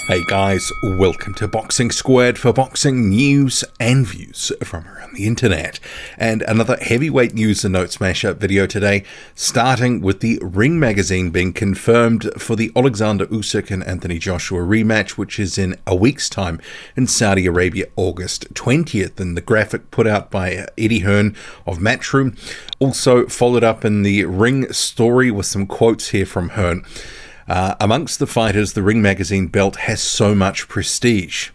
Hey guys, welcome to Boxing Squared for boxing news and views from around the internet. And another heavyweight news and note smasher video today, starting with the Ring magazine being confirmed for the Oleksandr Usyk and Anthony Joshua rematch, which is in a week's time in Saudi Arabia, August 20th. And the graphic put out by Eddie Hearn of Matchroom also followed up in the Ring story with some quotes here from Hearn. Amongst the fighters, the Ring magazine belt has so much prestige.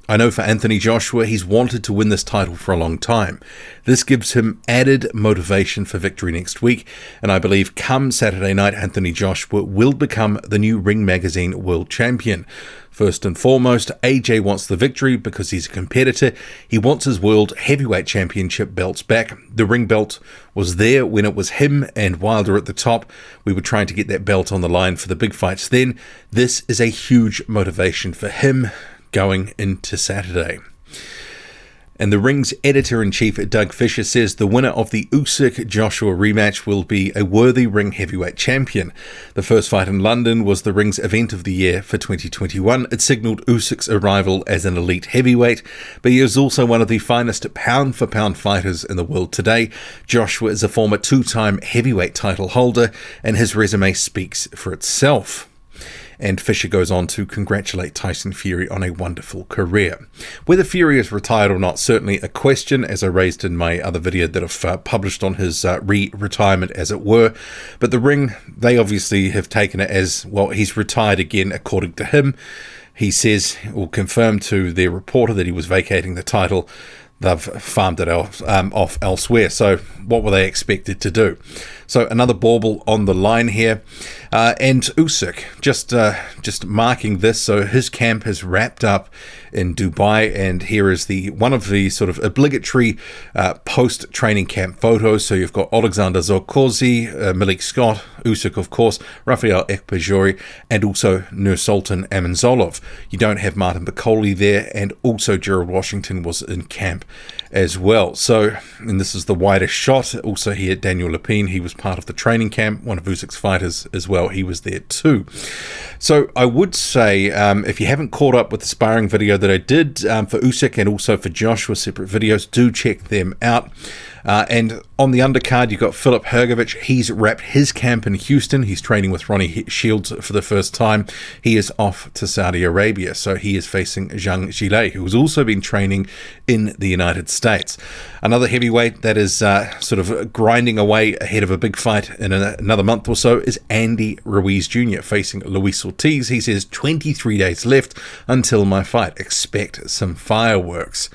I know for Anthony Joshua, he's wanted to win this title for a long time. This gives him added motivation for victory next week, and I believe come Saturday night, Anthony Joshua will become the new Ring magazine world champion. First and foremost, AJ wants the victory because he's a competitor. He wants his world heavyweight championship belts back. The Ring belt was there when it was him and Wilder at the top. We were trying to get that belt on the line for the big fights then. This is a huge motivation for him going into Saturday. And the Ring's editor-in-chief, Doug Fisher, says the winner of the Usyk-Joshua rematch will be a worthy Ring heavyweight champion. The first fight in London was the Ring's event of the year for 2021. It signalled Usyk's arrival as an elite heavyweight, but he is also one of the finest pound-for-pound fighters in the world today. Joshua is a former two-time heavyweight title holder, and his resume speaks for itself. And Fisher goes on to congratulate Tyson Fury on a wonderful career. Whether Fury is retired or not, certainly a question, as I raised in my other video that I've published on his retirement, as it were. But the Ring, they obviously have taken it as, well, he's retired again, according to him. He says, or confirmed to their reporter, that he was vacating the title. They've farmed it off elsewhere. So what were they expected to do? So another bauble on the line here. And Usyk, just marking this. So his camp has wrapped up in Dubai, and here is one of the sort of obligatory post-training camp photos. So you've got Alexander Zorkozy, Malik Scott, Usyk, of course, Rafael Ekpajori, and also Nursultan Amanzolov. You don't have Martin Bakole there, and also Gerald Washington was in camp as well. So, and this is the widest shot. Also here, Daniel Lepine, he was part of the training camp, one of Usyk's fighters as well. He was there too. So I would say, if you haven't caught up with the sparring video that I did for Usyk and also for Joshua, separate videos, do check them out. And on the undercard, you've got Filip Hrgovic. He's wrapped his camp in Houston. He's training with Ronnie Shields for the first time. He is off to Saudi Arabia, so he is facing Zhang Zhilei, who has also been training in the United States. Another heavyweight that is sort of grinding away ahead of a big fight in another month or so is Andy Ruiz Jr. facing Luis Ortiz. He says 23 days left until my fight. Expect some fireworks.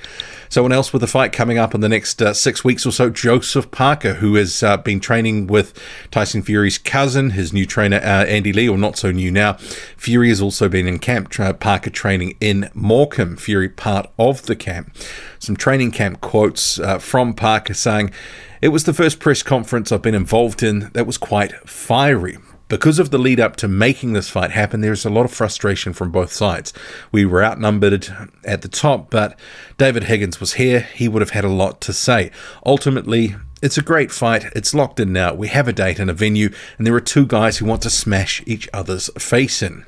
Someone else with a fight coming up in the next 6 weeks or so, Joseph Parker, who has been training with Tyson Fury's cousin, his new trainer, Andy Lee, or not so new now. Fury has also been in camp, Parker training in Morecambe, Fury part of the camp. Some training camp quotes from Parker saying, "It was the first press conference I've been involved in that was quite fiery. Because of the lead up to making this fight happen, there's a lot of frustration from both sides. We were outnumbered at the top, but David Higgins was here. He would have had a lot to say. Ultimately, it's a great fight. It's locked in now. We have a date and a venue, and there are two guys who want to smash each other's face in."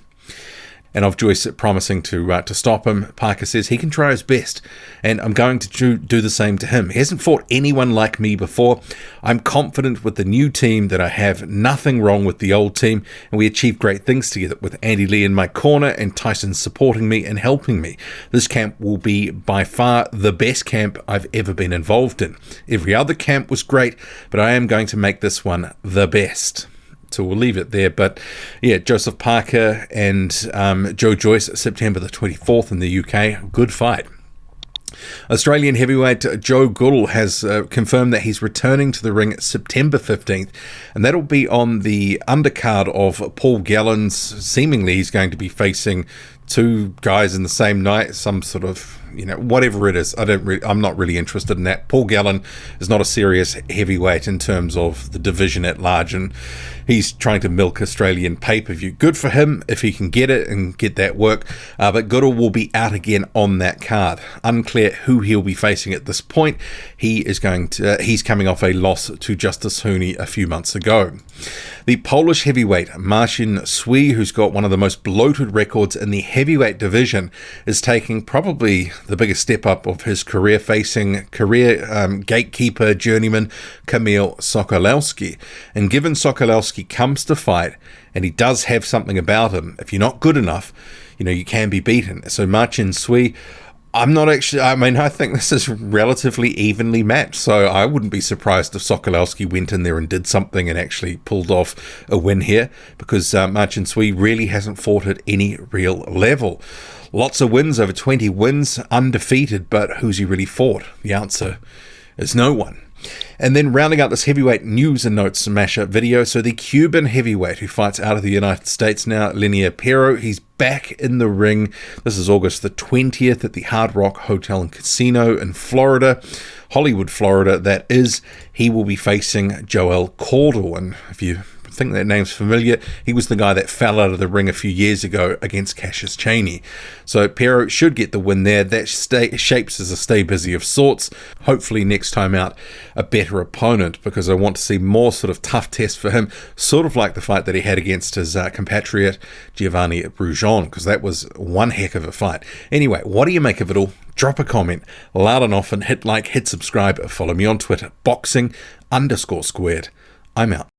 And of Joyce promising to stop him, Parker says he can try his best, and I'm going to do the same to him. He hasn't fought anyone like me before. I'm confident with the new team that I have. Nothing wrong with the old team, and we achieved great things together with Andy Lee in my corner and Tyson supporting me and helping me. This camp will be by far the best camp I've ever been involved in. Every other camp was great, but I am going to make this one the best. So we'll leave it there. But yeah, Joseph Parker and Joe Joyce, September the 24th in the UK. Good fight. Australian heavyweight Joe Goodall has confirmed that he's returning to the ring September 15th, and that'll be on the undercard of Paul Gallen's. Seemingly he's going to be facing two guys in the same night, some sort of, whatever it is. I'm not really interested in that. Paul Gallen is not a serious heavyweight in terms of the division at large, and he's trying to milk Australian pay-per-view. Good for him if he can get it and get that work, but Goodall will be out again on that card. Unclear who he'll be facing at this point. He's coming off a loss to Justice Hooney a few months ago. The Polish heavyweight Marcin, who's got one of the most bloated records in the heavyweight division, is taking probably the biggest step up of his career, facing gatekeeper journeyman Kamil Sokolowski. And given Sokolowski comes to fight, and he does have something about him, if you're not good enough, you can be beaten. So Marcin, I think this is relatively evenly matched, so I wouldn't be surprised if Sokolowski went in there and did something and actually pulled off a win here, because Marcin really hasn't fought at any real level. Lots of wins, over 20 wins, undefeated, but who's he really fought? The answer is no one. And then rounding out this heavyweight news and notes mashup video, so the Cuban heavyweight who fights out of the United States now, Lenier, he's back in the ring. This is August the 20th at the Hard Rock Hotel and Casino in Florida, Hollywood, Florida, that is. He will be facing Joel Cordell, and if you think that name's familiar, he was the guy that fell out of the ring a few years ago against Cassius Chaney. So PERRO should get the win there. That shapes as a stay busy of sorts. Hopefully next time out a better opponent, because I want to see more sort of tough tests for him, sort of like the fight that he had against his compatriot Giovanni Brujon, because that was one heck of a fight. Anyway, what do you make of it all? Drop a comment loud and often, hit like, hit subscribe, follow me on Twitter, boxing_squared. I'm out.